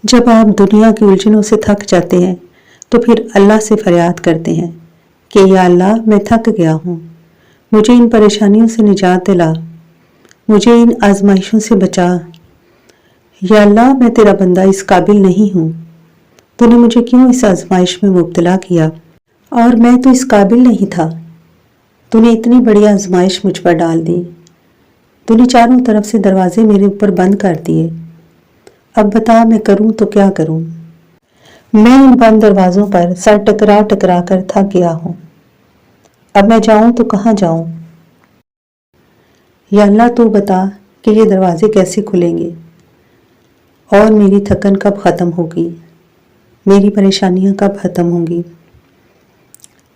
جب آپ دنیا کی الجھنوں سے تھک جاتے ہیں تو پھر اللہ سے فریاد کرتے ہیں کہ یا اللہ میں تھک گیا ہوں، مجھے ان پریشانیوں سے نجات دلا، مجھے ان آزمائشوں سے بچا۔ یا اللہ میں تیرا بندہ اس قابل نہیں ہوں، تو نے مجھے کیوں اس آزمائش میں مبتلا کیا؟ اور میں تو اس قابل نہیں تھا، تو نے اتنی بڑی آزمائش مجھ پر ڈال دی۔ تو نے چاروں طرف سے دروازے میرے اوپر بند کر دیے۔ اب بتا میں کروں تو کیا کروں؟ میں ان بند دروازوں پر سر ٹکرا ٹکرا کر تھک گیا ہوں۔ اب میں جاؤں تو کہاں جاؤں؟ یا اللہ تو بتا کہ یہ دروازے کیسے کھلیں گے اور میری تھکن کب ختم ہوگی، میری پریشانیاں کب ختم ہوں گی؟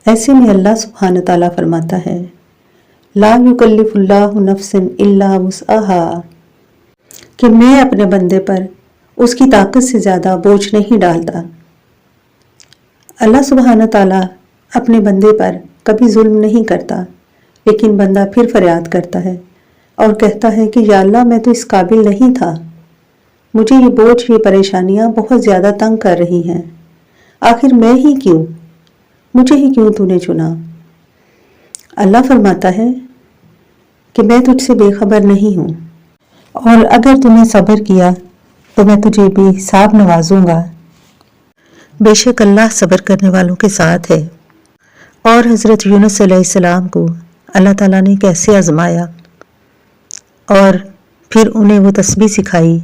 ایسے میں اللہ سبحانہ تعالیٰ فرماتا ہے لا یکلف اللہ نفسا الا وسعہا، کہ میں اپنے بندے پر اس کی طاقت سے زیادہ بوجھ نہیں ڈالتا۔ اللہ سبحانہ تعالیٰ اپنے بندے پر کبھی ظلم نہیں کرتا، لیکن بندہ پھر فریاد کرتا ہے اور کہتا ہے کہ یا اللہ میں تو اس قابل نہیں تھا، مجھے یہ بوجھ، یہ پریشانیاں بہت زیادہ تنگ کر رہی ہیں، آخر میں ہی کیوں، مجھے ہی کیوں تو نے چنا؟ اللہ فرماتا ہے کہ میں تجھ سے بے خبر نہیں ہوں، اور اگر تم نے صبر کیا تو میں تجھے بے حساب نوازوں گا۔ بے شک اللہ صبر کرنے والوں کے ساتھ ہے۔ اور حضرت یونس علیہ السلام کو اللہ تعالیٰ نے کیسے آزمایا اور پھر انہیں وہ تسبیح سکھائی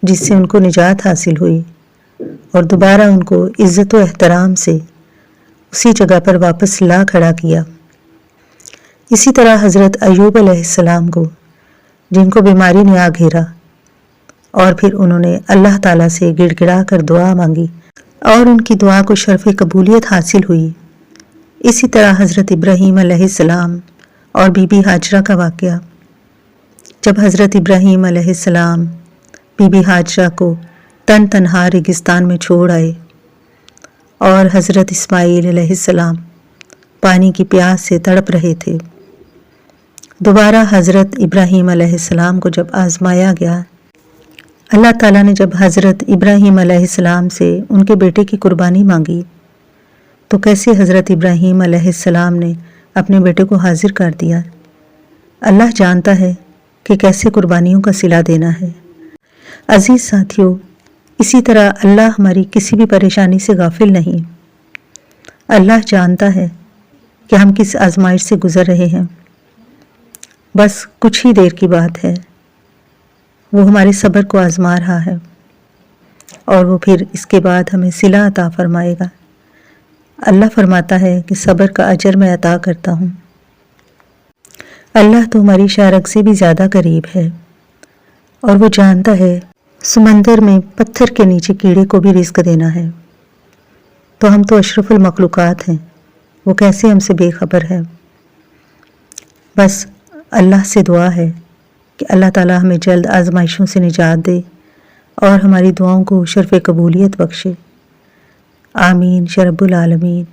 جس سے ان کو نجات حاصل ہوئی، اور دوبارہ ان کو عزت و احترام سے اسی جگہ پر واپس لا کھڑا کیا۔ اسی طرح حضرت ایوب علیہ السلام کو، جن کو بیماری نے آ گھیرا اور پھر انہوں نے اللہ تعالیٰ سے گڑ گڑا کر دعا مانگی اور ان کی دعا کو شرف قبولیت حاصل ہوئی۔ اسی طرح حضرت ابراہیم علیہ السلام اور بی بی ہاجرہ کا واقعہ، جب حضرت ابراہیم علیہ السلام بی بی ہاجرہ کو تنہا ریگستان میں چھوڑ آئے اور حضرت اسماعیل علیہ السلام پانی کی پیاس سے تڑپ رہے تھے، دوبارہ حضرت ابراہیم علیہ السلام کو جب آزمایا گیا، اللہ تعالیٰ نے جب حضرت ابراہیم علیہ السلام سے ان کے بیٹے کی قربانی مانگی تو کیسے حضرت ابراہیم علیہ السلام نے اپنے بیٹے کو حاضر کر دیا۔ اللہ جانتا ہے کہ کیسے قربانیوں کا صلہ دینا ہے۔ عزیز ساتھیو، اسی طرح اللہ ہماری کسی بھی پریشانی سے غافل نہیں۔ اللہ جانتا ہے کہ ہم کس آزمائش سے گزر رہے ہیں، بس کچھ ہی دیر کی بات ہے، وہ ہمارے صبر کو آزما رہا ہے اور وہ پھر اس کے بعد ہمیں صلہ عطا فرمائے گا۔ اللہ فرماتا ہے کہ صبر کا اجر میں عطا کرتا ہوں۔ اللہ تو ہماری شارگ سے بھی زیادہ قریب ہے، اور وہ جانتا ہے سمندر میں پتھر کے نیچے کیڑے کو بھی رزق دینا ہے، تو ہم تو اشرف المخلوقات ہیں، وہ کیسے ہم سے بے خبر ہے؟ بس اللہ سے دعا ہے کہ اللہ تعالیٰ ہمیں جلد آزمائشوں سے نجات دے اور ہماری دعاؤں کو شرف قبولیت بخشے۔ آمین یا رب العالمین۔